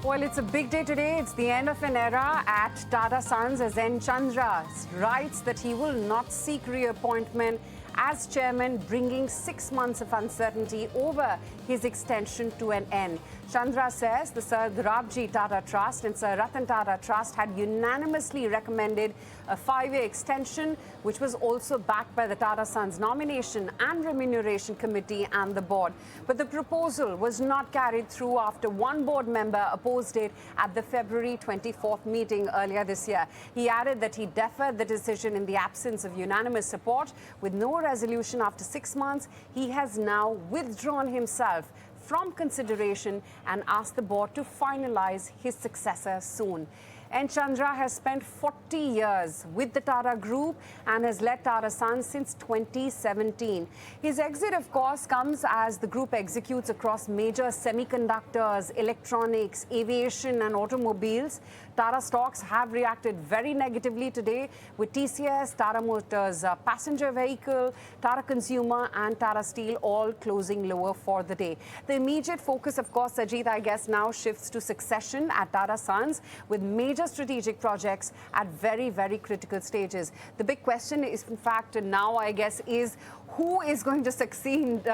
Well, it's a big day today. It's the end of an era at Tata Sons as N Chandra writes that he will not seek reappointment as chairman, bringing 6 months of uncertainty over his extension to an end. Chandra says the Sir Grabji Tata Trust and Sir Ratan Tata Trust had unanimously recommended a 5-year extension, which was also backed by the Tata Sons Nomination and Remuneration Committee and the board. But the proposal was not carried through after one board member opposed it at the February 24th meeting earlier this year. He added that he deferred the decision in the absence of unanimous support. With no resolution after 6 months, he has now withdrawn himself from consideration and asked the board to finalize his successor soon. N Chandra has spent 40 years with the Tata Group and has led Tata Sons since 2017. His exit, of course, comes as the group executes across major semiconductors, electronics, aviation and automobiles. Tata stocks have reacted very negatively today, with TCS, Tata Motors passenger vehicle, Tata Consumer and Tata Steel all closing lower for the day. The immediate focus, of course, Sajid, I guess now shifts to succession at Tata Sons, with major strategic projects at very, very critical stages. The big question is, in fact, now I guess, is who is going to succeed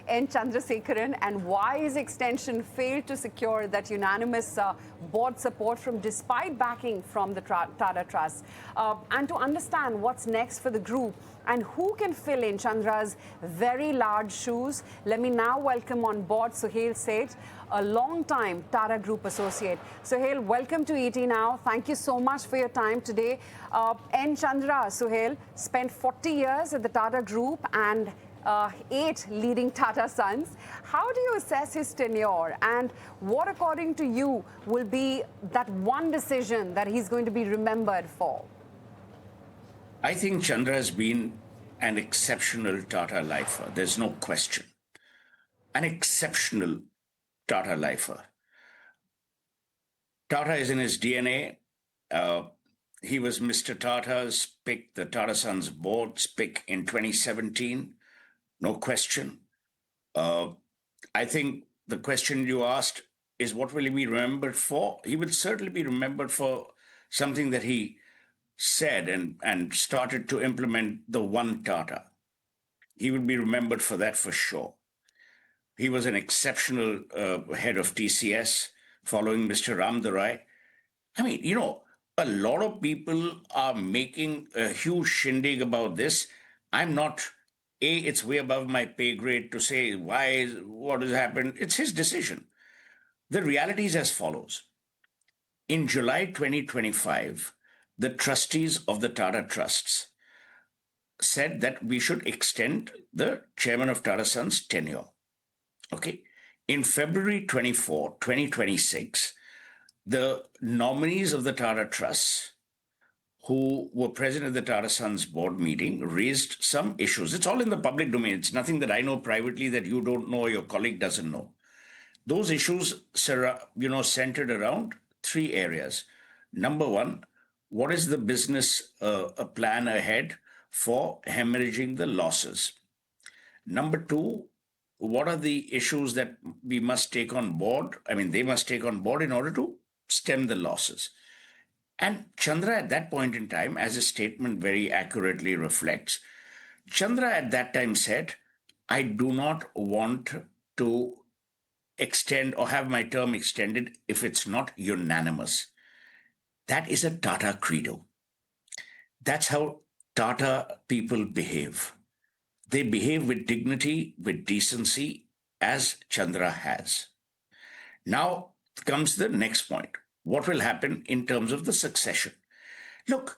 N Chandrasekaran, and why his extension failed to secure that unanimous board support despite backing from the Tata Trust. And to understand what's next for the group and who can fill in Chandra's very large shoes, let me now welcome on board Suhel Seth, a long-time Tata Group associate. Suhel, welcome to ET Now. Thank you so much for your time today. N Chandra, Suhel, spent 40 years at the Tata Group and 8 leading Tata Sons. How do you assess his tenure, and what, according to you, will be that one decision that he's going to be remembered for? I think Chandra has been an exceptional Tata lifer. There's no question. An exceptional Tata lifer. Tata is in his DNA. He was Mr. Tata's pick, the Tata Sons board's pick in 2017. No question. I think the question you asked is, what will he be remembered for? He will certainly be remembered for something that he said and started to implement, the One Tata. He will be remembered for that for sure. He was an exceptional head of TCS following Mr. Ramdarai. I mean, a lot of people are making a huge shindig about this. I'm not, it's way above my pay grade to say what has happened. It's his decision. The reality is as follows. In July 2025, the trustees of the Tata Trusts said that we should extend the Chairman of Tata Sons' tenure. Okay. In February 24, 2026, the nominees of the Tata Trusts who were present at the Tata Sons board meeting raised some issues. It's all in the public domain. It's nothing that I know privately that you don't know or your colleague doesn't know. Those issues, centered around 3 areas. Number one, what is the business plan ahead for hemorrhaging the losses? Number 2, what are the issues that we must take on board? I mean, they must take on board in order to stem the losses. And Chandra at that point in time, as his statement very accurately reflects, Chandra at that time said, I do not want to extend or have my term extended if it's not unanimous. That is a Tata credo. That's how Tata people behave. They behave with dignity, with decency, as Chandra has. Now comes the next point. What will happen in terms of the succession? Look,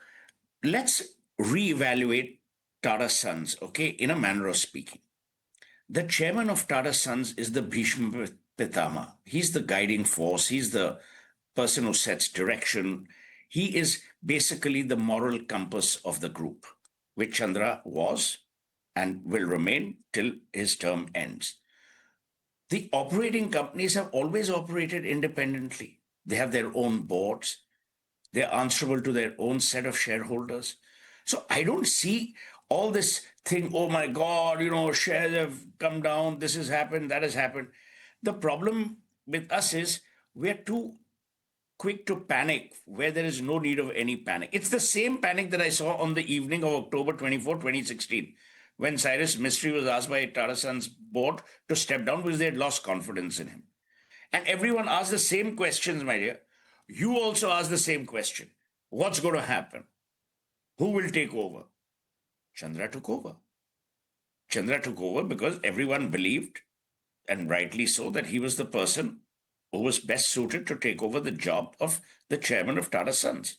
let's reevaluate Tata Sons, okay, in a manner of speaking. The chairman of Tata Sons is the Bhishma Pitama. He's the guiding force. He's the person who sets direction. He is basically the moral compass of the group, which Chandra was and will remain till his term ends. The operating companies have always operated independently. They have their own boards. They're answerable to their own set of shareholders. So I don't see all this thing, oh my God, shares have come down, this has happened, that has happened. The problem with us is we're too quick to panic where there is no need of any panic. It's the same panic that I saw on the evening of October 24, 2016, when Cyrus Mistry was asked by Tata Sons board to step down because they had lost confidence in him. And everyone asked the same questions, my dear. You also asked the same question. What's going to happen? Who will take over? Chandra took over. Chandra took over because everyone believed, and rightly so, that he was the person who was best suited to take over the job of the chairman of Tata Sons.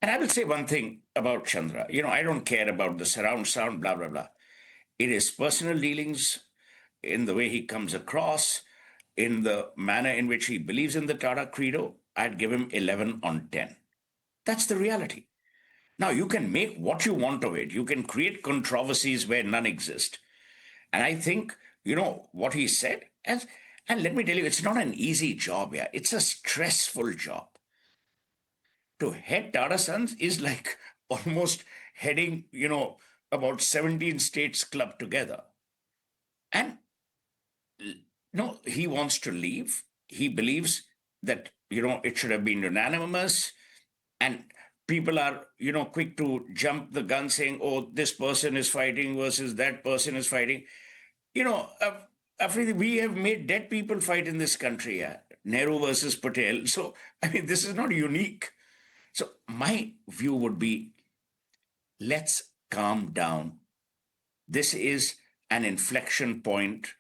And I will say one thing about Chandra. I don't care about the surround sound, blah, blah, blah. It is personal dealings, in the way he comes across, in the manner in which he believes in the Tata Credo. I'd give him 11 on 10. That's the reality. Now, you can make what you want of it. You can create controversies where none exist. And I think, what he said, and let me tell you, it's not an easy job, yeah. It's a stressful job. To head Tata Sons is like almost heading, about 17 states clubbed together. And no, he wants to leave. He believes that, it should have been unanimous. And people are, quick to jump the gun saying, oh, this person is fighting versus that person is fighting. Afridi, we have made dead people fight in this country, yeah. Nehru versus Patel. So, this is not unique. So, my view would be, let's calm down. This is an inflection point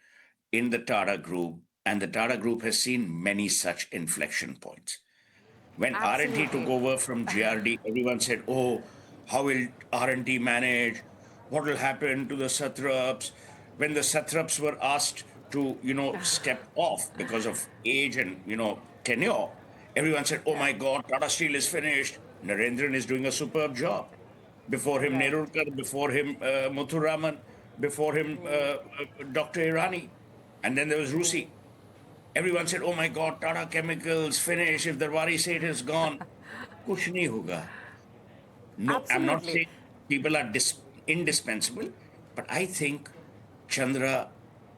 in the Tata Group, and the Tata Group has seen many such inflection points. When R&D took over from GRD, everyone said, oh, how will R&D manage? What will happen to the satraps? When the satraps were asked to, step off because of age and, tenure, everyone said, oh my God, Tata Steel is finished. Narendran is doing a superb job. Before him, Nerurkar, before him, Muthuraman, before him, Dr. Irani. And then there was Rusi. Everyone said, oh my God, Tata Chemicals, finish. If the Darwari Seth is gone, kuch nahi hoga. No, I'm not saying people are indispensable, but I think Chandra,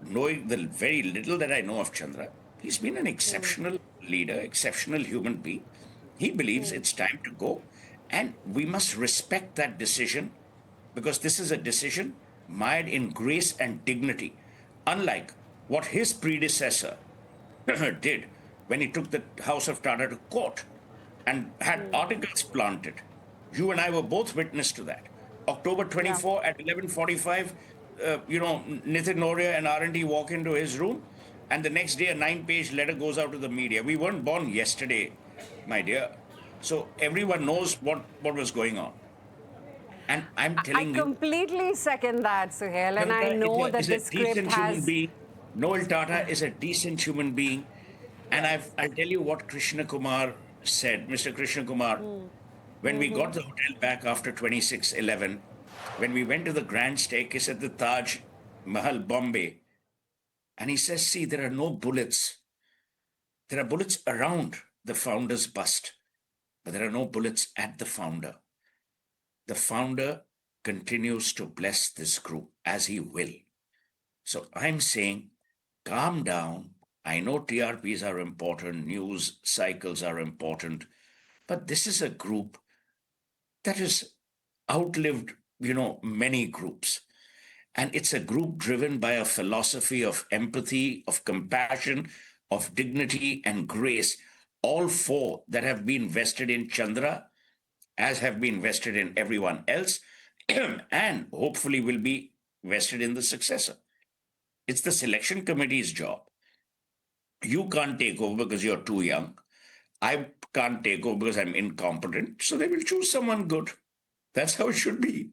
knowing the very little that I know of Chandra, he's been an exceptional leader, exceptional human being. He believes it's time to go, and we must respect that decision, because this is a decision mired in grace and dignity, unlike what his predecessor did when he took the House of Tata to court and had articles planted. You and I were both witness to that. October 24 at 11:45, Nitin Noria and R&D walk into his room, and the next day a 9-page letter goes out to the media. We weren't born yesterday, my dear. So everyone knows what was going on. And I'm telling you... I completely second that, Suhel, and I know that the script has... Noel Tata is a decent human being. And I'll tell you what Krishna Kumar said, Mr. Krishna Kumar, when we got the hotel back after 26/11, when we went to the grand staircase at the Taj Mahal, Bombay, and he says, see, there are no bullets. There are bullets around the founder's bust, but there are no bullets at the founder. The founder continues to bless this group as he will. So I'm saying, calm down. I know TRPs are important, news cycles are important, but this is a group that has outlived, many groups. And it's a group driven by a philosophy of empathy, of compassion, of dignity and grace, all four that have been vested in Chandra, as have been vested in everyone else, and hopefully will be vested in the successor. It's the selection committee's job. You can't take over because you're too young. I can't take over because I'm incompetent. So they will choose someone good. That's how it should be.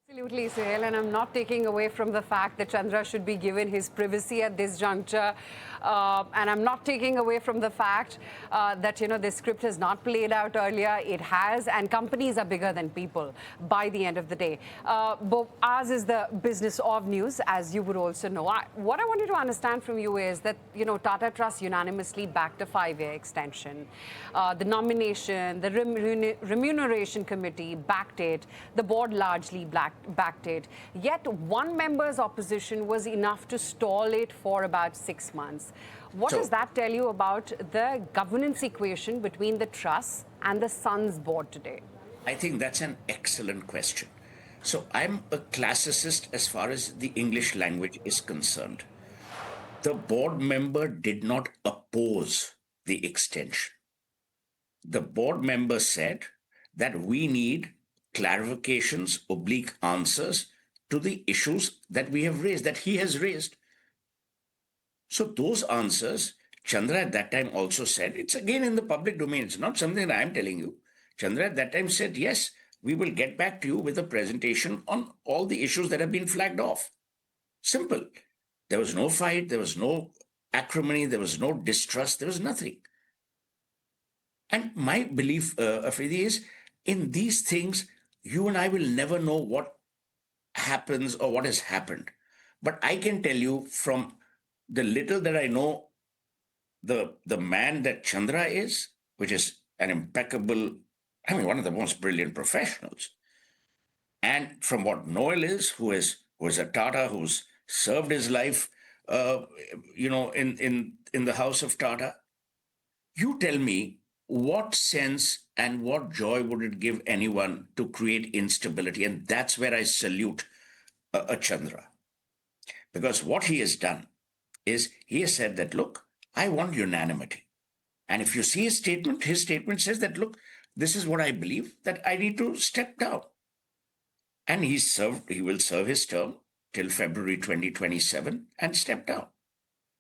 Absolutely, Suhel, and I'm not taking away from the fact that Chandra should be given his privacy at this juncture. And I'm not taking away from the fact that, this script has not played out earlier. It has, and companies are bigger than people by the end of the day. But ours is the business of news, as you would also know. What I wanted to understand from you is that, Tata Trust unanimously backed a 5-year extension. The nomination, the remuneration committee backed it. The board largely backed backdate. Yet one member's opposition was enough to stall it for about 6 months. What does that tell you about the governance equation between the trust and the Sons board today? I think that's an excellent question. So I'm a classicist as far as the English language is concerned. The board member did not oppose the extension. The board member said that we need clarifications, oblique answers to the issues that we have raised, that he has raised. So those answers, Chandra at that time also said, it's again in the public domain. It's not something that I'm telling you. Chandra at that time said, yes, we will get back to you with a presentation on all the issues that have been flagged off. Simple. There was no fight. There was no acrimony. There was no distrust. There was nothing. And my belief, Afridi, is in these things, you and I will never know what happens or what has happened. But I can tell you from the little that I know, the man that Chandra is, which is an impeccable, one of the most brilliant professionals. And from what Noel is, who is a Tata, who's served his life, in the house of Tata. You tell me what sense and what joy would it give anyone to create instability? And that's where I salute a Chandra. Because what he has done is he has said that, look, I want unanimity. And if you see his statement says that, look, this is what I believe, that I need to step down. And he will serve his term till February 2027 and step down.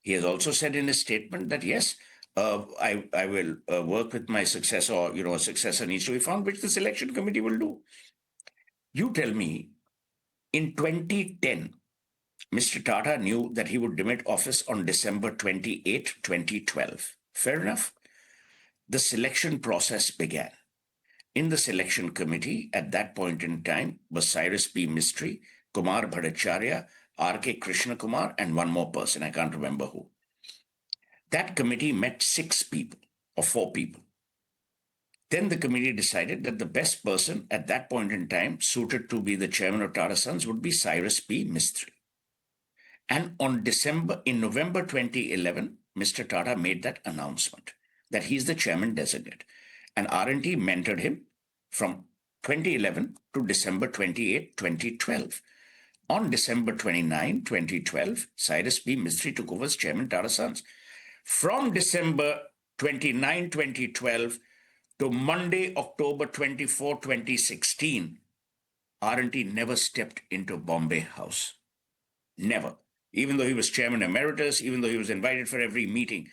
He has also said in his statement that, yes, I will work with my successor, or, a successor needs to be found, which the selection committee will do. You tell me, in 2010, Mr. Tata knew that he would demit office on December 28, 2012. Fair enough. The selection process began. In the selection committee at that point in time was Cyrus P. Mistry, Kumar Bhattacharya, R.K. Krishna Kumar, and one more person. I can't remember who. That committee met 6 people or 4 people. Then the committee decided that the best person at that point in time suited to be the chairman of Tata Sons would be Cyrus P. Mistry. And in November 2011, Mr. Tata made that announcement that he's the chairman designate. And R&T mentored him from 2011 to December 28, 2012. On December 29, 2012, Cyrus P. Mistry took over as chairman Tata Sons. From December 29, 2012 to Monday, October 24, 2016, R&T never stepped into Bombay House. Never. Even though he was chairman emeritus, even though he was invited for every meeting.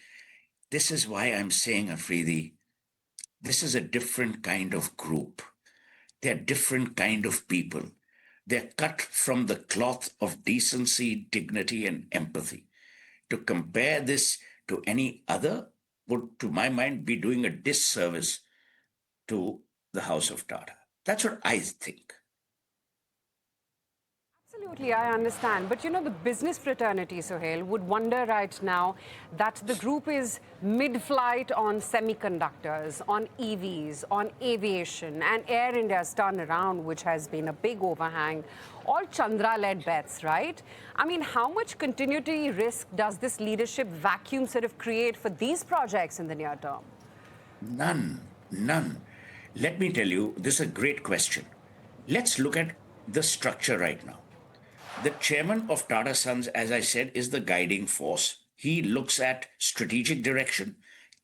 This is why I'm saying, Afridi, this is a different kind of group. They're different kind of people. They're cut from the cloth of decency, dignity, and empathy. To compare this to any other would, to my mind, be doing a disservice to the House of Tata. That's what I think. Absolutely, I understand. But the business fraternity, Suhel, would wonder right now that the group is mid-flight on semiconductors, on EVs, on aviation, and Air India's turnaround, which has been a big overhang. All Chandra-led bets, right? How much continuity risk does this leadership vacuum sort of create for these projects in the near term? None. Let me tell you, this is a great question. Let's look at the structure right now. The chairman of Tata Sons, as I said, is the guiding force. He looks at strategic direction,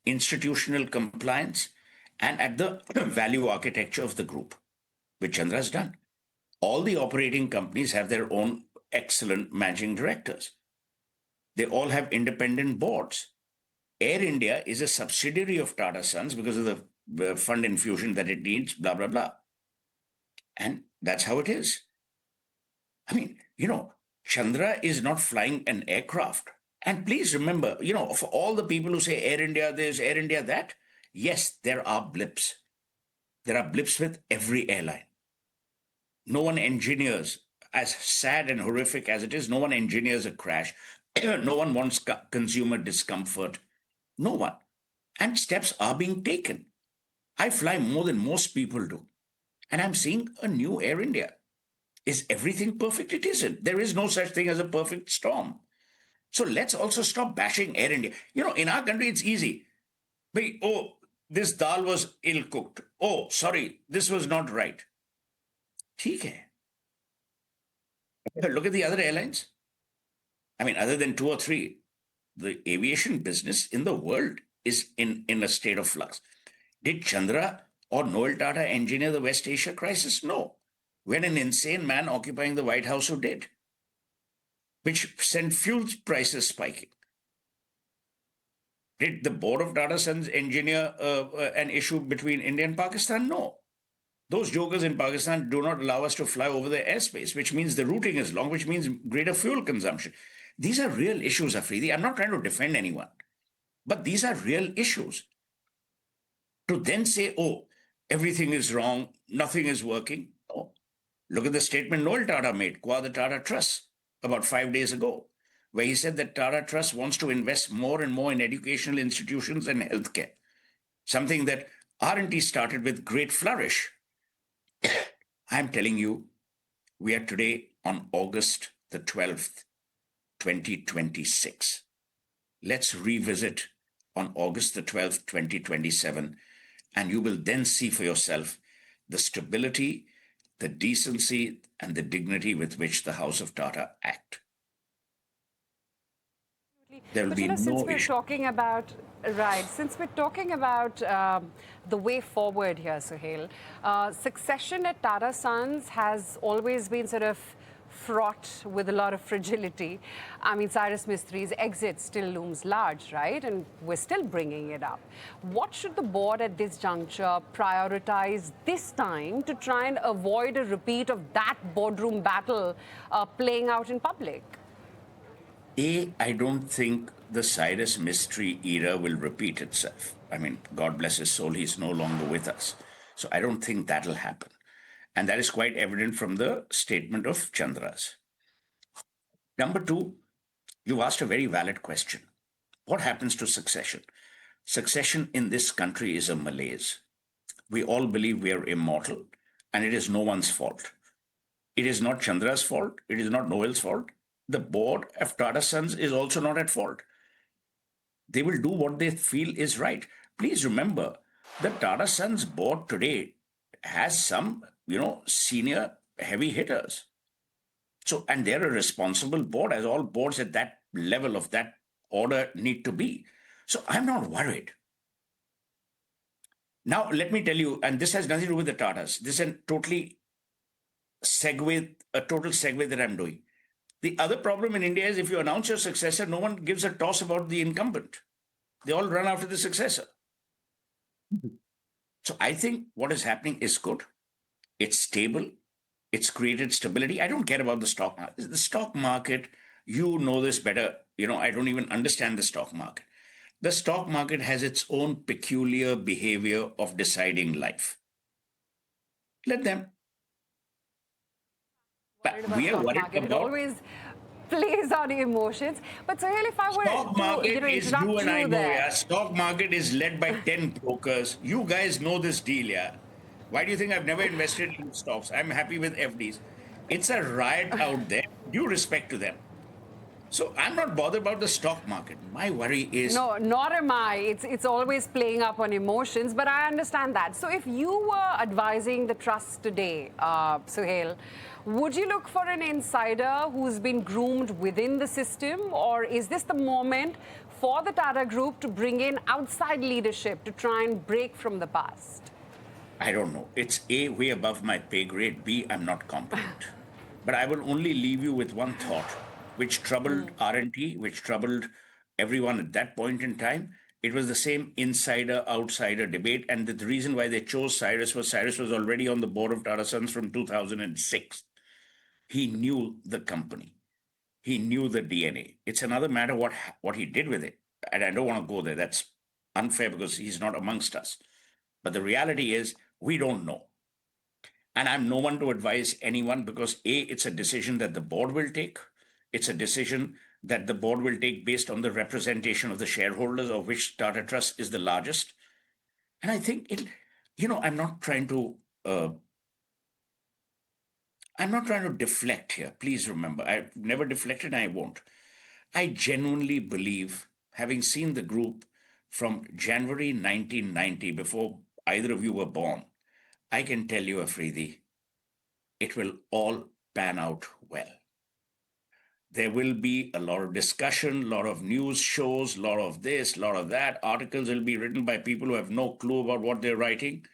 institutional compliance, and at the value architecture of the group, which Chandra has done. All the operating companies have their own excellent managing directors. They all have independent boards. Air India is a subsidiary of Tata Sons because of the fund infusion that it needs, blah, blah, blah. And that's how it is. Chandra is not flying an aircraft. And please remember, for all the people who say Air India this, Air India that, yes, there are blips. There are blips with every airline. No one engineers, as sad and horrific as it is, no one engineers a crash. No one wants consumer discomfort. No one. And steps are being taken. I fly more than most people do. And I'm seeing a new Air India. Is everything perfect? It isn't. There is no such thing as a perfect storm. So let's also stop bashing Air India. In our country, it's easy. Oh, this dal was ill cooked. Oh, sorry, this was not right. ठीक है. Look at the other airlines. I mean, other than two or three, the aviation business in the world is in a state of flux. Did Chandra or Noel Tata engineer the West Asia crisis? No. We had an insane man occupying the White House who did, which sent fuel prices spiking. Did the board of Tata Sons engineer an issue between India and Pakistan? No. Those jokers in Pakistan do not allow us to fly over their airspace, which means the routing is long, which means greater fuel consumption. These are real issues, Afridi. I'm not trying to defend anyone, but these are real issues. To then say, oh, everything is wrong, nothing is working. Oh, look at the statement Noel Tata made, qua the Tata Trust, about 5 days ago, where he said that Tata Trust wants to invest more and more in educational institutions and healthcare, something that R&T started with great flourish. I'm telling you, we are today on August the 12th, 2026. Let's revisit on August the 12th, 2027, and you will then see for yourself the stability, the decency, and the dignity with which the House of Tata act. There will be no since we're issue. talking about since we're talking about the way forward here, Suhel, succession at Tata Sons has always been sort of fraught with a lot of fragility. I mean, Cyrus Mistri's exit still looms large, right? And we're still bringing it up. What should the board at this juncture prioritize this time to try and avoid a repeat of that boardroom battle playing out in public? I don't think the Cyrus Mistry era will repeat itself. I mean, God bless his soul, he's no longer with us. So I don't think that'll happen. And that is quite evident from the statement of Chandra's. Number two, you asked a very valid question. What happens to succession? Succession in this country is a malaise. We all believe we are immortal, and it is no one's fault. It is not Chandra's fault. It is not Noel's fault. The board of Tata Sons is also not at fault. They will do what they feel is right. Please remember, the Tata Sons board today has some, senior heavy hitters. So, and they're a responsible board, as all boards at that level of that order need to be. So I'm not worried. Now, let me tell you, and this has nothing to do with the Tatas. This is a total segue that I'm doing. The other problem in India is if you announce your successor, no one gives a toss about the incumbent. They all run after the successor. So I think what is happening is good. It's stable. It's created stability. I don't care about the stock market. The stock market, you know this better. I don't even understand the stock market. The stock market has its own peculiar behavior of deciding life. Let them. But we are worried market. about. It always plays on emotions. But Suhel, if I were stock market to is interrupt you and I know, there. yeah. Stock market is led by 10 brokers. You guys know this deal, yeah. Why do you think I've never invested in stocks? I'm happy with FDs. It's a riot out there. Due respect to them. So I'm not bothered about the stock market. My worry is No, nor am I. It's always playing up on emotions, but I understand that. So if you were advising the trust today, Suhel, would you look for an insider who's been groomed within the system, or is this the moment for the Tata Group to bring in outside leadership to try and break from the past? I don't know. It's A, way above my pay grade. B, I'm not competent. But I will only leave you with one thought, which troubled R&T, which troubled everyone at that point in time. It was the same insider-outsider debate. And the reason why they chose Cyrus was already on the board of Tata Sons from 2006. He knew the company. He knew the DNA. It's another matter what he did with it. And I don't want to go there. That's unfair because he's not amongst us. But the reality is, we don't know. And I'm no one to advise anyone because A, it's a decision that the board will take. It's a decision that the board will take based on the representation of the shareholders, of which Tata Trust is the largest. And I think I'm not trying to I'm not trying to deflect here. Please remember, I've never deflected and I won't. I genuinely believe, having seen the group from January 1990, before either of you were born, I can tell you, Afridi, it will all pan out well. There will be a lot of discussion, a lot of news shows, a lot of this, a lot of that. Articles will be written by people who have no clue about what they're writing.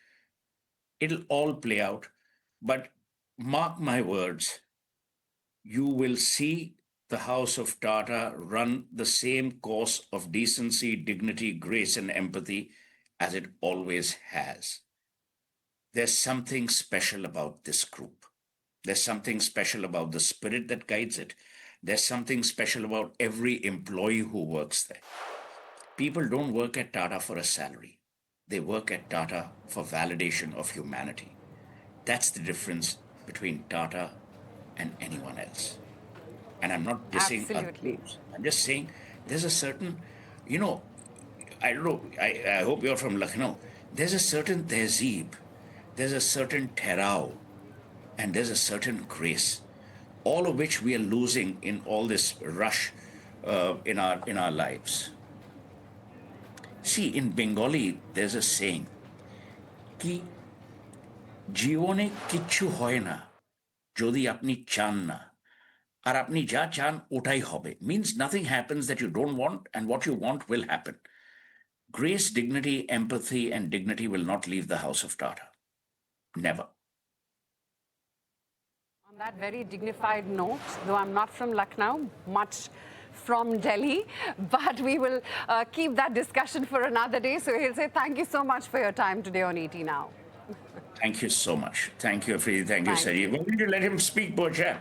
It'll all play out. But mark my words, you will see the House of Tata run the same course of decency, dignity, grace, and empathy as it always has. There's something special about this group. There's something special about the spirit that guides it. There's something special about every employee who works there. People don't work at Tata for a salary. They work at Tata for validation of humanity. That's the difference between Tata and anyone else. And I'm not dissing other Absolutely. groups. I'm just saying there's a certain, you know, I don't know, I hope you're from Lucknow. There's a certain tehzeeb, there's a certain terao, and there's a certain grace, all of which we are losing in all this rush in our lives. See, in Bengali, there's a saying, ki জীবনে কিচ্ছু হয় না যদি আপনি চান না আর আপনি যা চান ওটাই হবে means nothing happens that you don't want and what you want will happen. Grace, dignity, empathy, and dignity will not leave the house of Tata. Never. On that very dignified note, though I'm not from Lucknow, much from Delhi, but we will keep that discussion for another day. So he'll say thank you so much for your time today on ET Now. Thank you so much. Thank you, Afridi. Thank you, Thank Saji. Why did you let him speak, poor chap?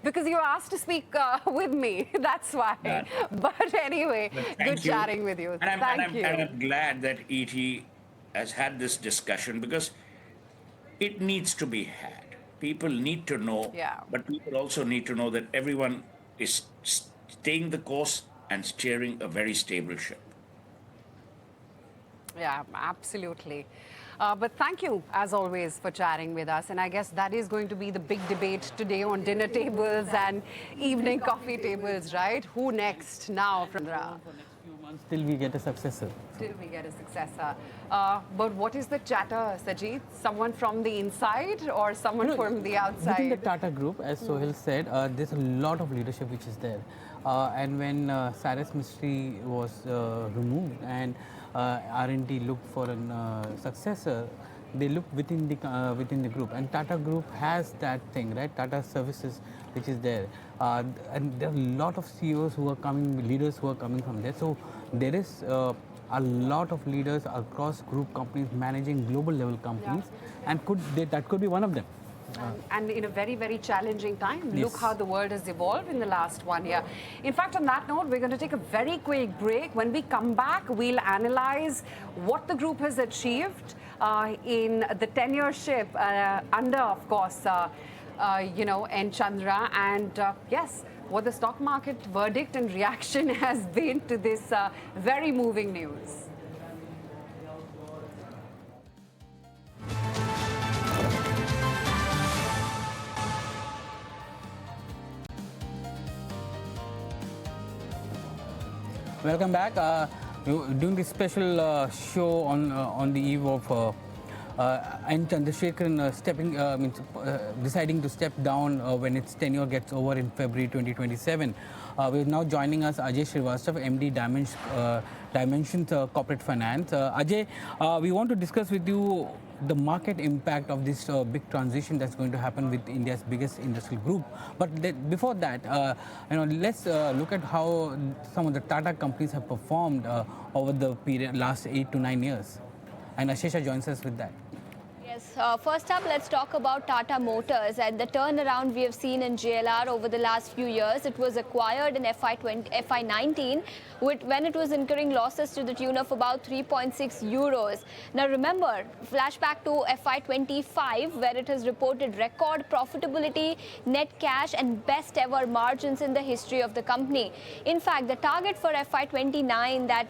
Because you were asked to speak with me, that's why. Yeah. But anyway, Thank good you. chatting with you. Thank you. And I'm glad that ET has had this discussion because it needs to be had. People need to know, Yeah. but people also need to know that everyone is staying the course and steering a very stable ship. Yeah, absolutely. But thank you, as always, for chatting with us. And I guess that is going to be the big debate today on dinner tables and evening coffee tables, right? Who next now, Chandra? For next few months till we get a successor. Till we get a successor. But what is the chatter, Sajid? Someone from the inside or someone from the outside? Within the Tata Group, as Suhel said, there's a lot of leadership which is there. And when Cyrus Mistry was removed and R&D looked for a successor, they looked within the group. And Tata Group has that thing, right? Tata Services, which is there. And there are a lot of CEOs who are coming, leaders who are coming from there. So there is a lot of leaders across group companies managing global level companies, and that could be one of them. And in a very, very challenging time. Yes. Look how the world has evolved in the last 1 year. In fact, on that note, we're going to take a very quick break. When we come back, we'll analyze what the group has achieved in the tenureship under, of course, N Chandra, and yes, what the stock market verdict and reaction has been to this very moving news. Welcome back. Doing this special show on the eve of N Chandrasekaran deciding to step down when its tenure gets over in February 2027. We're now joining us Ajay Srivastava, MD Dimensions Corporate Finance. Ajay, we want to discuss with you the market impact of this big transition that's going to happen with India's biggest industrial group. But before that, let's look at how some of the Tata companies have performed over the last 8 to 9 years. And Ashesha joins us with that. Yes, first up, let's talk about Tata Motors and the turnaround we have seen in JLR over the last few years. It was acquired in FY19 when it was incurring losses to the tune of about 3.6 euros. Now remember, flashback to FY25 where it has reported record profitability, net cash and best ever margins in the history of the company. In fact, the target for FY29 that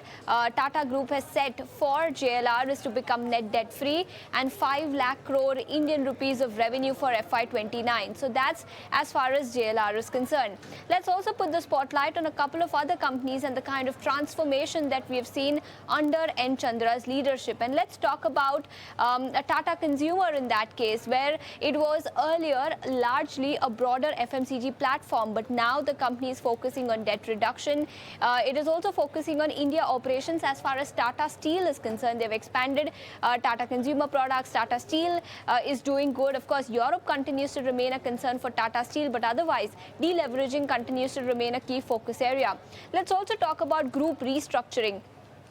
Tata Group has set for JLR is to become net debt free, and 5 5 lakh crore Indian rupees of revenue for FY29. So that's as far as JLR is concerned. Let's also put the spotlight on a couple of other companies and the kind of transformation that we have seen under N Chandra's leadership. And let's talk about a Tata Consumer in that case, where it was earlier largely a broader FMCG platform, but now the company is focusing on debt reduction. It is also focusing on India operations as far as Tata Steel is concerned. They've expanded Tata Consumer Products. Tata Steel is doing good. Of course, Europe continues to remain a concern for Tata Steel, but otherwise, deleveraging continues to remain a key focus area. Let's also talk about group restructuring.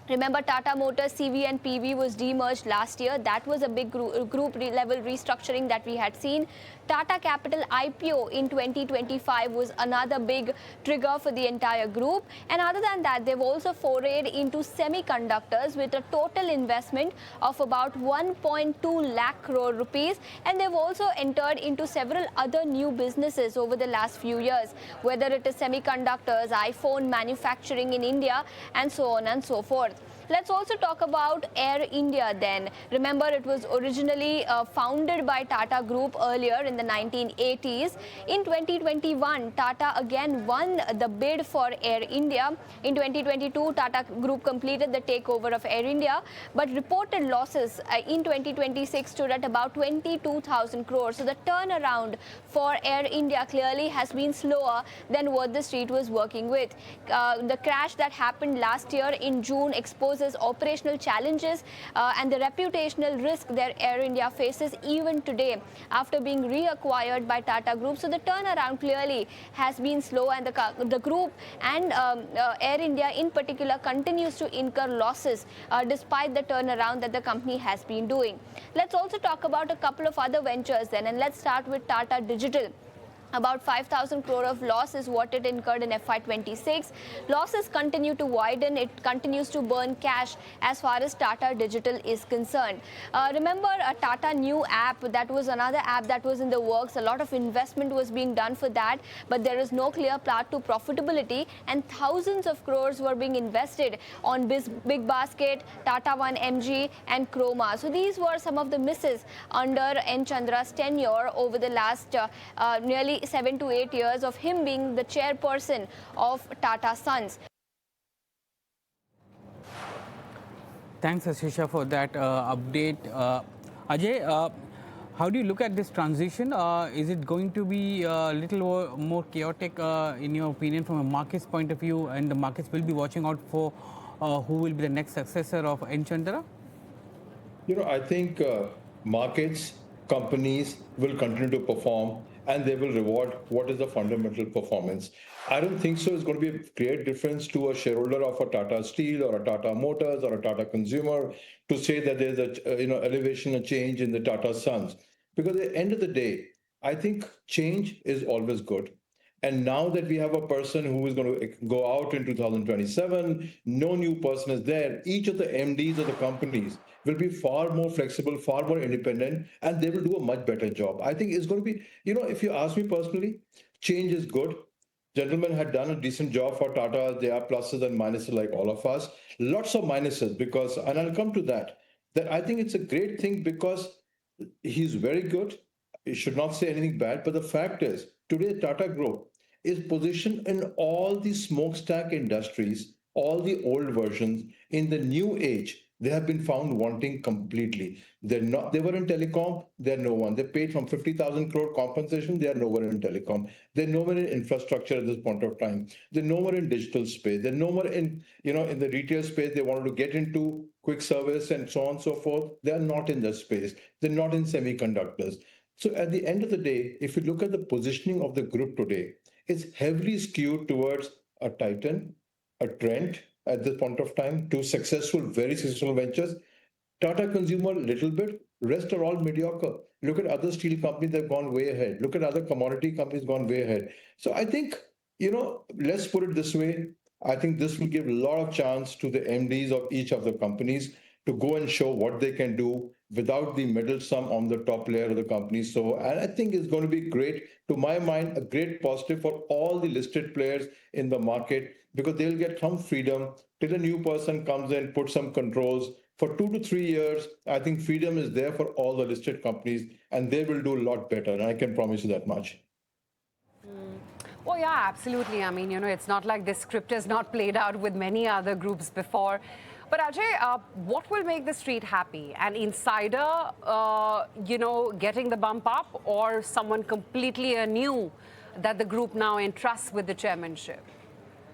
Remember, Tata Motors, CV and PV was demerged last year. That was a big group level restructuring that we had seen. Tata Capital IPO in 2025 was another big trigger for the entire group. And other than that, they've also forayed into semiconductors with a total investment of about 1.2 lakh crore rupees. And they've also entered into several other new businesses over the last few years, whether it is semiconductors, iPhone manufacturing in India, and so on and so forth. Let's also talk about Air India then. Remember, it was originally founded by Tata Group earlier in the 1980s. In 2021, Tata again won the bid for Air India. In 2022, Tata Group completed the takeover of Air India, but reported losses in 2026 stood at about 22,000 crores. So the turnaround for Air India clearly has been slower than what the street was working with. The crash that happened last year in June exposes operational challenges and the reputational risk that Air India faces even today after being reacquired by Tata Group. So the turnaround clearly has been slow, and the group and Air India in particular continues to incur losses despite the turnaround that the company has been doing. Let's also talk about a couple of other ventures then, and let's start with Tata Digital. About 5,000 crore of loss is what it incurred in FY26. Losses continue to widen. It continues to burn cash as far as Tata Digital is concerned. Remember, a Tata New app, that was another app that was in the works. A lot of investment was being done for that, but there is no clear path to profitability, and thousands of crores were being invested on Big Basket, Tata One MG, and Chroma. So these were some of the misses under N Chandra's tenure over the last nearly 7 to 8 years of him being the chairperson of Tata Sons. Thanks, Ashisha, for that update. Ajay, how do you look at this transition? Is it going to be a little more chaotic, in your opinion, from a market's point of view, and the markets will be watching out for who will be the next successor of N Chandra? I think markets, companies will continue to perform, and they will reward what is the fundamental performance. I don't think so. It's going to be a great difference to a shareholder of a Tata Steel or a Tata Motors or a Tata Consumer to say that there's a elevation, a change in the Tata Sons. Because at the end of the day, I think change is always good. And now that we have a person who is going to go out in 2027, no new person is there. Each of the MDs of the companies will be far more flexible, far more independent, and they will do a much better job. I think it's going to be, if you ask me personally, change is good. Gentlemen had done a decent job for Tata. There are pluses and minuses like all of us. Lots of minuses because, and I'll come to that I think it's a great thing because he's very good. You should not say anything bad, but the fact is, today Tata Group is positioned in all the smokestack industries, all the old versions. In the new age, they have been found wanting completely. They were in telecom, they're no one. They paid from 50,000 crore compensation, they are nowhere in telecom. They're nowhere in infrastructure at this point of time. They're nowhere in digital space. They're nowhere in, in the retail space. They wanted to get into quick service and so on and so forth. They are not in that space. They're not in semiconductors. So at the end of the day, if you look at the positioning of the group today, it's heavily skewed towards a Titan, a Trent at this point of time, two successful, very successful ventures. Tata Consumer, little bit. Rest are all mediocre. Look at other steel companies that have gone way ahead. Look at other commodity companies gone way ahead. So I think, let's put it this way. I think this will give a lot of chance to the MDs of each of the companies to go and show what they can do without the meddlesome on the top layer of the company. So, and I think it's going to be great, to my mind, a great positive for all the listed players in the market, because they'll get some freedom till a new person comes in, put some controls, For 2 to 3 years, I think freedom is there for all the listed companies, and they will do a lot better. And I can promise you that much. Oh, yeah, absolutely. I mean, it's not like this script has not played out with many other groups before. But Ajay, what will make the street happy? An insider, getting the bump up, or someone completely anew that the group now entrusts with the chairmanship?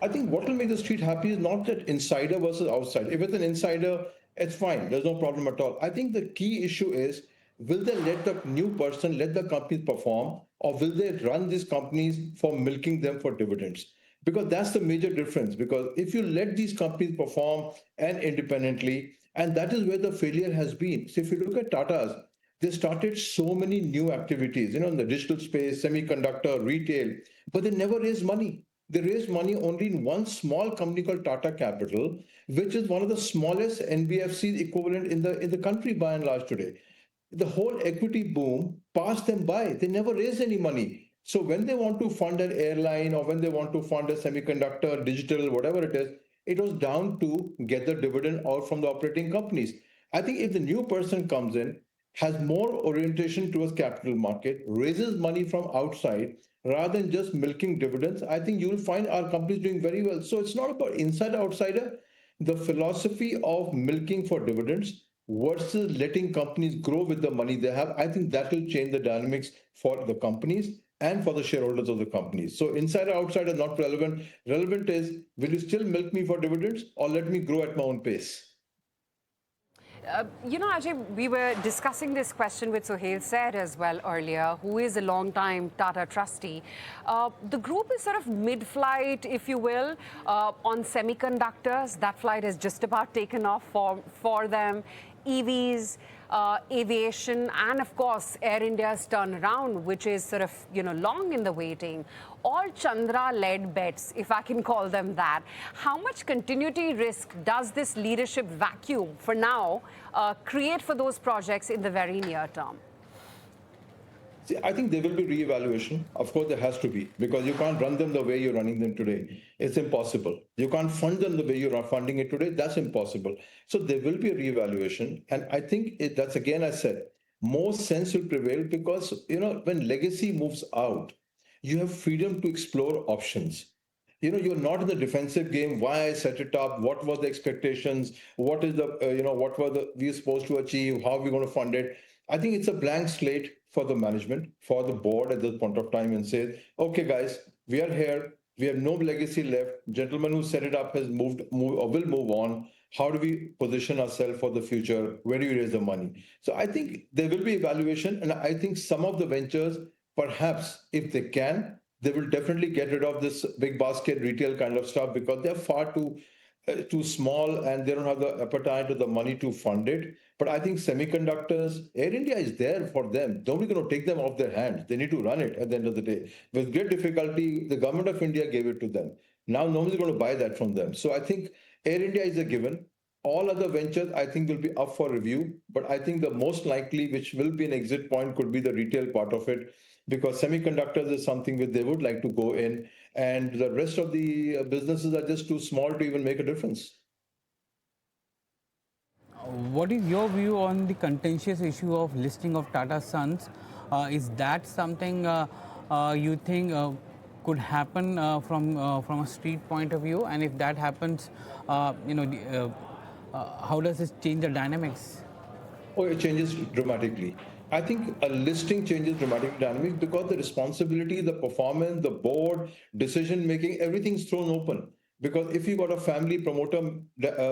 I think what will make the street happy is not that insider versus outside. If it's an insider, it's fine. There's no problem at all. I think the key issue is, will they let the new person let the companies perform, or will they run these companies for milking them for dividends? Because that's the major difference. Because if you let these companies perform and independently, and that is where the failure has been. So if you look at Tata's, they started so many new activities, in the digital space, semiconductor, retail, but they never raised money. They raised money only in one small company called Tata Capital, which is one of the smallest NBFCs equivalent in the country by and large today. The whole equity boom passed them by. They never raised any money. So when they want to fund an airline, or when they want to fund a semiconductor, digital, whatever it is, it was down to get the dividend out from the operating companies. I think if the new person comes in, has more orientation towards capital market, raises money from outside rather than just milking dividends, I think you will find our companies doing very well. So it's not about insider outsider. The philosophy of milking for dividends versus letting companies grow with the money they have, I think that will change the dynamics for the companies and for the shareholders of the companies. So insider outsider not relevant. Relevant is, will you still milk me for dividends, or let me grow at my own pace? Ajay, we were discussing this question with Suhel Seth as well earlier, who is a long-time Tata trustee. The group is sort of mid-flight, if you will, on semiconductors. That flight has just about taken off for them. EVs, aviation, and of course, Air India's turnaround, which is sort of, long in the waiting. All Chandra-led bets, if I can call them that. How much continuity risk does this leadership vacuum, for now, create for those projects in the very near term? See, I think there will be reevaluation. Of course, there has to be, because you can't run them the way you're running them today. It's impossible. You can't fund them the way you're funding it today. That's impossible. So there will be a reevaluation. And I think that's, again, I said, more sense will prevail, because, when legacy moves out, you have freedom to explore options. You're not in the defensive game. Why I set it up? What were the expectations? What is the, what were we supposed to achieve? How are we going to fund it? I think it's a blank slate for the management, for the board at this point of time, and say, okay, guys, we are here. We have no legacy left. Gentleman who set it up has moved or will move on. How do we position ourselves for the future? Where do you raise the money? So I think there will be evaluation. And I think some of the ventures, perhaps, if they can, they will definitely get rid of this big basket retail kind of stuff, because they're far too small, and they don't have the appetite or the money to fund it. But I think semiconductors, Air India is there for them. Nobody going to take them off their hands. They need to run it at the end of the day. With great difficulty, the government of India gave it to them. Now nobody's going to buy that from them. So I think Air India is a given. All other ventures, I think, will be up for review. But I think the most likely, which will be an exit point, could be the retail part of it, because semiconductors is something that they would like to go in, and the rest of the businesses are just too small to even make a difference. What is your view on the contentious issue of listing of Tata Sons? Is that something you think could happen from a street point of view? And if that happens, how does this change the dynamics? Oh, it changes dramatically. I think a listing changes dramatic dynamics, because the responsibility, the performance, the board, decision making, everything's thrown open. Because if you got a family promoter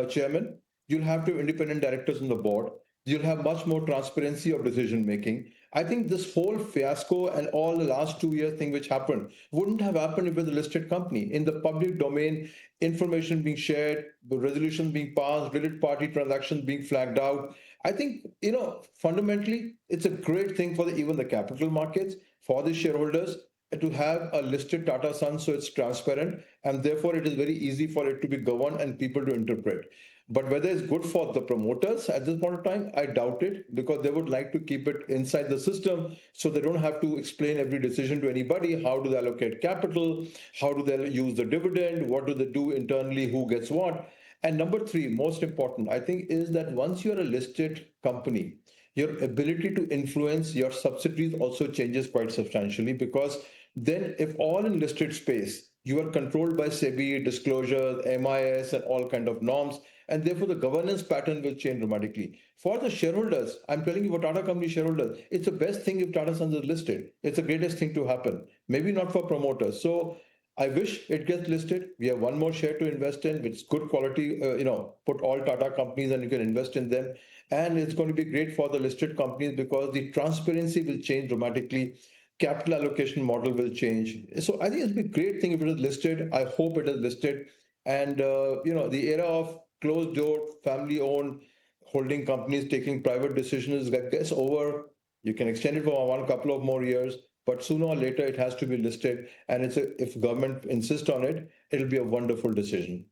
chairman, you'll have two independent directors on the board. You'll have much more transparency of decision making. I think this whole fiasco and all the last 2 years thing which happened wouldn't have happened if it was a listed company. In the public domain, information being shared, the resolutions being passed, related party transactions being flagged out. I think, fundamentally, it's a great thing for even the capital markets, for the shareholders, to have a listed Tata Sons, so it's transparent, and therefore it is very easy for it to be governed and people to interpret. But whether it's good for the promoters at this point of time, I doubt it, because they would like to keep it inside the system, so they don't have to explain every decision to anybody. How do they allocate capital? How do they use the dividend? What do they do internally? Who gets what? And number three, most important, I think, is that once you're a listed company, your ability to influence your subsidiaries also changes quite substantially, because then if all in listed space, you are controlled by SEBI, disclosures, MIS, and all kind of norms, and therefore the governance pattern will change dramatically. For the shareholders, I'm telling you, for Tata company shareholders, it's the best thing if Tata Sons is listed. It's the greatest thing to happen. Maybe not for promoters. So I wish it gets listed. We have one more share to invest in, which is good quality. Put all Tata companies and you can invest in them. And it's going to be great for the listed companies because the transparency will change dramatically. Capital allocation model will change. So I think it'll be a great thing if it is listed. I hope it is listed. And the era of closed door, family owned holding companies taking private decisions gets over. You can extend it for one couple of more years, but sooner or later it has to be listed. And if government insists on it, it'll be a wonderful decision.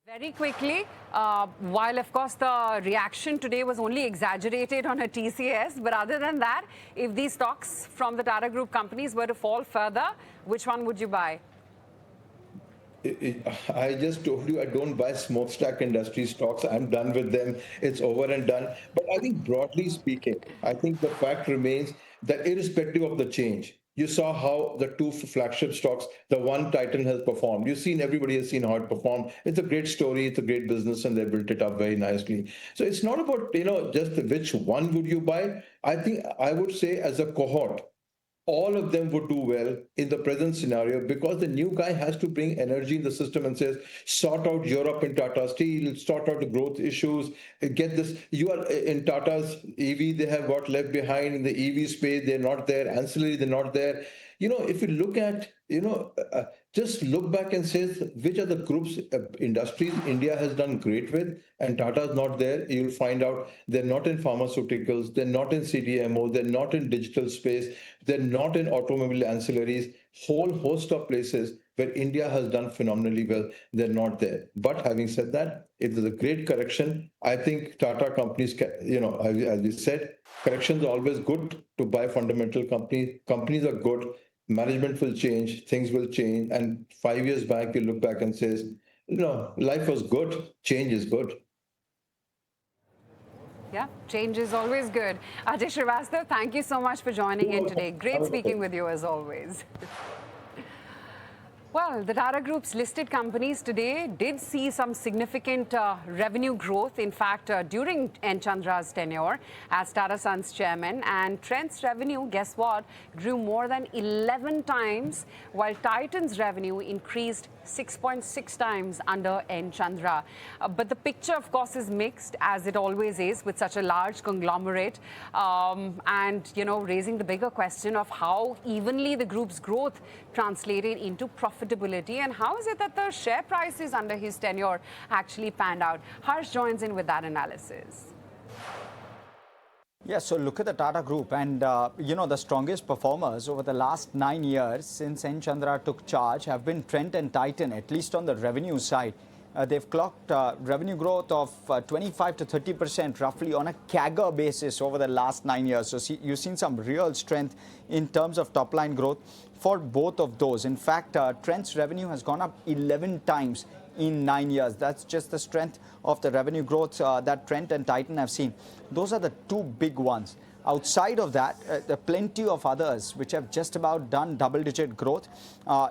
Very quickly, while of course the reaction today was only exaggerated on a TCS, but other than that, if these stocks from the Tata Group companies were to fall further, which one would you buy? I just told you I don't buy smokestack industry stocks. I'm done with them. It's over and done. But I think broadly speaking, I think the fact remains that irrespective of the change, you saw how the two flagship stocks, the one Titan has performed. Everybody has seen how it performed. It's a great story. It's a great business and they built it up very nicely. So it's not about, just which one would you buy. I think I would say as a cohort, all of them would do well in the present scenario because the new guy has to bring energy in the system and says, sort out Europe in Tata Steel, sort out the growth issues, get this. You are in Tata's EV, they have got left behind in the EV space, they're not there, ancillary, they're not there. If you look at, just look back and say, which are the groups, industries India has done great with, and Tata is not there. You'll find out they're not in pharmaceuticals, they're not in CDMO, they're not in digital space, they're not in automobile ancillaries, whole host of places where India has done phenomenally well, they're not there. But having said that, if there's a great correction, I think Tata companies, as we said, corrections are always good to buy fundamental companies. Companies are good. Management will change, things will change. And 5 years back, you look back and says, life was good, change is good. Yeah, change is always good. Ajay Srivastava, thank you so much for joining in today. Great speaking with you as always. Well, the Tata Group's listed companies today did see some significant revenue growth. In fact, during N Chandra's tenure as Tata Sons chairman, and Trent's revenue, guess what, grew more than 11 times, while Titan's revenue increased 6.6 times under N Chandra. But the picture, of course, is mixed, as it always is with such a large conglomerate, and raising the bigger question of how evenly the group's growth translated into profitability, and how is it that the share prices under his tenure actually panned out. Harsh joins in with that analysis. Yeah, so look at the Tata Group and, the strongest performers over the last 9 years since N Chandra took charge have been Trent and Titan, at least on the revenue side. They've clocked revenue growth of 25 to 30% roughly on a CAGR basis over the last 9 years. So you've seen some real strength in terms of top line growth for both of those. In fact, Trent's revenue has gone up 11 times in 9 years. That's just the strength of the revenue growth that Trent and Titan have seen. Those are the two big ones. Outside of that, there are plenty of others which have just about done double-digit growth.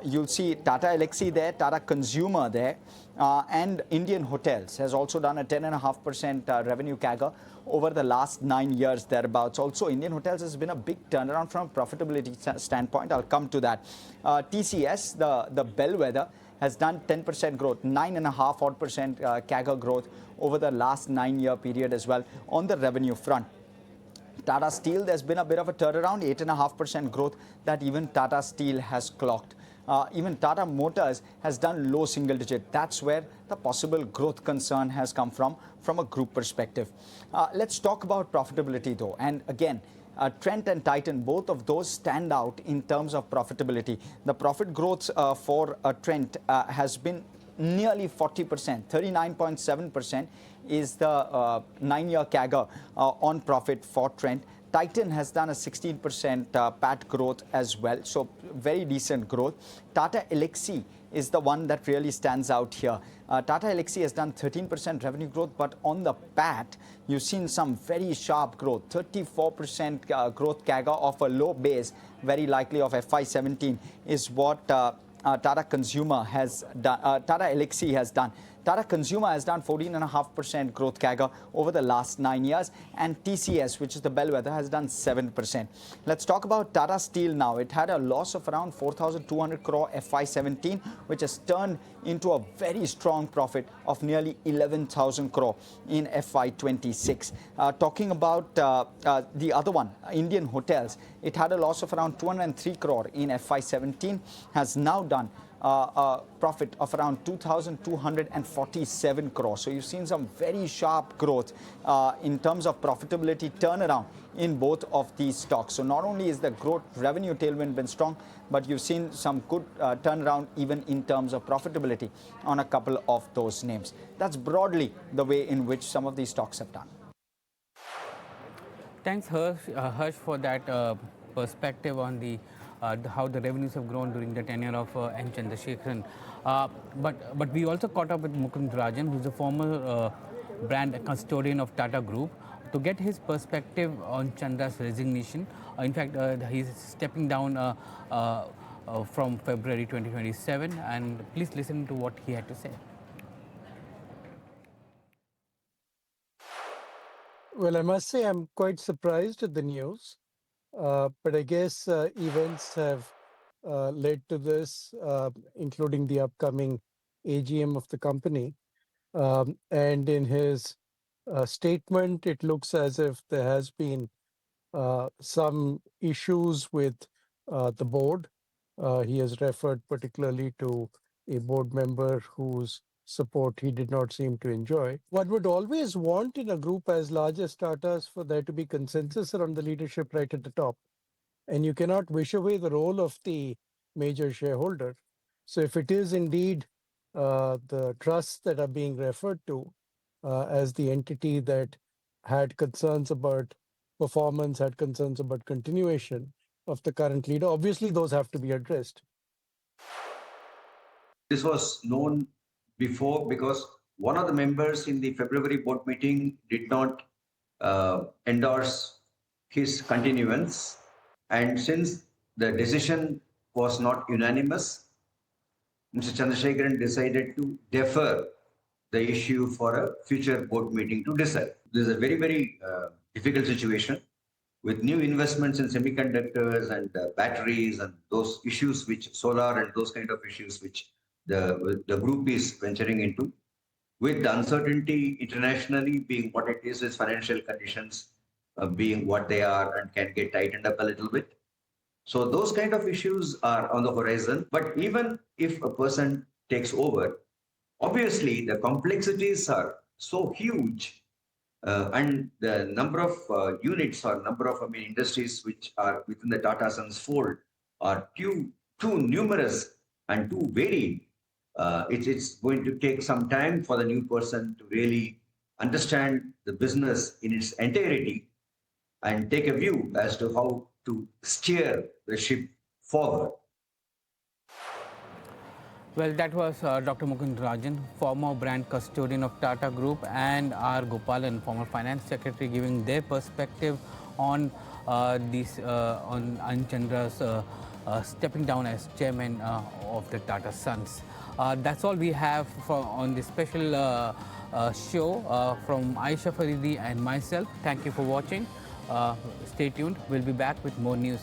You'll see Tata Elxsi there, Tata Consumer there, and Indian Hotels has also done a 10.5% revenue CAGR over the last 9 years thereabouts. Also, Indian Hotels has been a big turnaround from a profitability standpoint. I'll come to that. TCS, the bellwether, has done 10% growth, 9.5% CAGR growth over the last 9-year period as well on the revenue front. Tata Steel, there's been a bit of a turnaround, 8.5% growth that even Tata Steel has clocked. Even Tata Motors has done low single digit. That's where the possible growth concern has come from a group perspective. Let's talk about profitability though. And again, Trent and Titan, both of those stand out in terms of profitability. The profit growth for Trent has been nearly 40%, 39.7% is the 9-year CAGR on profit for Trent. Titan has done a 16% PAT growth as well, so very decent growth. Tata Elxsi is the one that really stands out here. Tata Elxsi has done 13% revenue growth, but on the PAT, you've seen some very sharp growth, 34% growth CAGR off a low base, very likely of FY17, is what Tata Consumer has done, Tata Elxsi has done. Tata Consumer has done 14.5% growth CAGR over the last 9 years, and TCS, which is the bellwether, has done 7%. Let's talk about Tata Steel now. It had a loss of around 4,200 crore FY17, which has turned into a very strong profit of nearly 11,000 crore in FY26. Talking about the other one, Indian Hotels, it had a loss of around 203 crore in FY17, has now done a profit of around 2,247 crore. So you've seen some very sharp growth in terms of profitability turnaround in both of these stocks. So not only is the growth revenue tailwind been strong, but you've seen some good turnaround even in terms of profitability on a couple of those names. That's broadly the way in which some of these stocks have done. Thanks, Harsh, for that perspective on how the revenues have grown during the tenure of N Chandrasekaran. But we also caught up with Mukund Rajan, who's a former brand custodian of Tata Group, to get his perspective on Chandra's resignation. In fact, he's stepping down from February 2027, and please listen to what he had to say. Well, I must say I'm quite surprised at the news, but I guess events have led to this, including the upcoming AGM of the company. And in his statement, it looks as if there has been some issues with the board. He has referred particularly to a board member whose support he did not seem to enjoy. One would always want in a group as large as Tata's for there to be consensus around the leadership right at the top. And you cannot wish away the role of the major shareholder. So if it is indeed the trusts that are being referred to as the entity that had concerns about performance, had concerns about continuation of the current leader, obviously those have to be addressed. This was known before because one of the members in the February board meeting did not endorse his continuance. And since the decision was not unanimous, Mr. Chandrasekaran decided to defer the issue for a future board meeting to decide. This is a very, very difficult situation with new investments in semiconductors and batteries and those issues which solar and those kind of issues which the group is venturing into, with the uncertainty internationally being what it is financial conditions being what they are and can get tightened up a little bit. So those kind of issues are on the horizon. But even if a person takes over, obviously the complexities are so huge and the number of units or number of industries which are within the Tata Sons fold are too numerous and too varied. It's going to take some time for the new person to really understand the business in its entirety and take a view as to how to steer the ship forward. Well, that was Dr. Mukund Rajan, former brand custodian of Tata Group, and R. Gopalan, former finance secretary, giving their perspective on on N Chandra's stepping down as chairman of the Tata Sons. That's all we have on this special show from Aisha Faridi and myself. Thank you for watching. Stay tuned. We'll be back with more news.